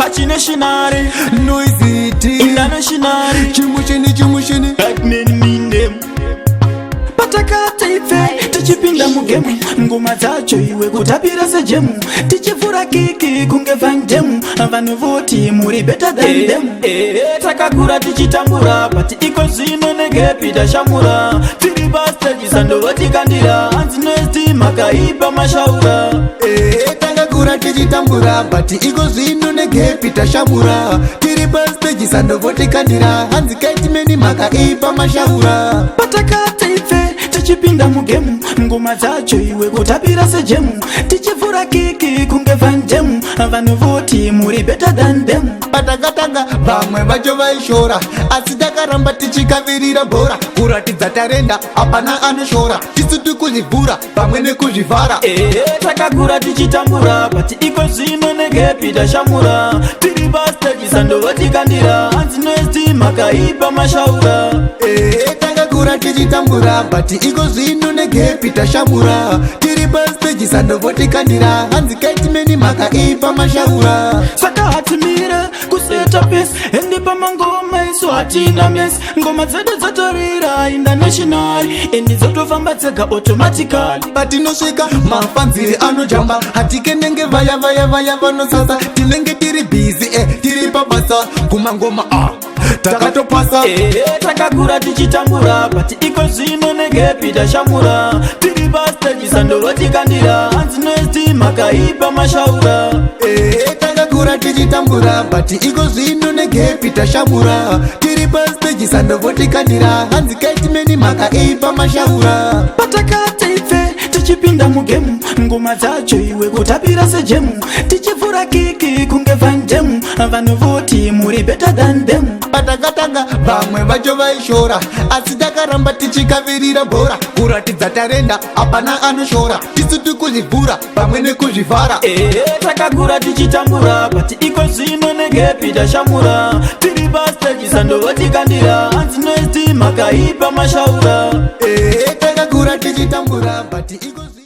Machination, Noisy international, Chimushini bad men mean them. Patakata ife tichipinda mugemu ngoma dzacho iwe kutapira sejemu tichivhura kiki kunge vanjemu vanhu voti muri better than them. Takakura tichitambura but iko zvino negepi tashamura tiri basteji sandovotikandira hanzi nesti makaipa mashaura. Takakura tichitambura but iko zvino negepi tashamura tiri basteji sandovotikandira hanzi kaitimeni makaipa mashaura. Patakata ife tichipinda mugemu ngoma dzacho iwe kutapira sejemu tichivhura kiki kunge vanjemu vanhu voti muri better than them. Patakatanga vamwe vacho vaishora asi takaramba tichikavirira bhora kuratidza tarenda hapana anoshora tisu tikuzvivhura pamwe nekuzvivhara. Takakura tichitambura but iko zvino negepi tashamura tiri basteji sandovotikandira hanzi nesti makaipa mashaura. Takakura tichitambura but iko zvino negepi tashamura tiri basteji sandovotikandira hanzi kaitimeni makaipa mashaura. Saka hatimire kuseta pesi endi pamangoma isu hatina mesi ngoma dzedu dzotorira international endi dzotofamba dzega automatically patinosvika mafanzi anojamba hatikendenge vaya vanosasa tinenge tiri busy tiri pabasa kumangoma takatopasa. Takakura tichitambura but iko zvino negepi tashamura tiri basteji sandovotikandira hanzi nesti makaipa mashaura. Takakura tichitambura but iko zvino negepi tashamura tiri basteji sandovotikandira hanzi kaitimeni makaipa mashaura. Patakata ife tichipinda mugemu ngoma dzacho iwe kutapira sejemu tichivhura kiki kunge vanjemu vanhu voti muri better than them. Patakatanga vamwe vacho vaishora asi takaramba tichikavirira bhora kuratidza tarenda hapana anoshora tisu tikuzvivhura pamwe nekuzvivhara. Takakura tichitambura but iko zvino negepi tashamura tiri basteji sandovotikandira hanzi nesti makaipa mashaura. Takakura tichitambura but iko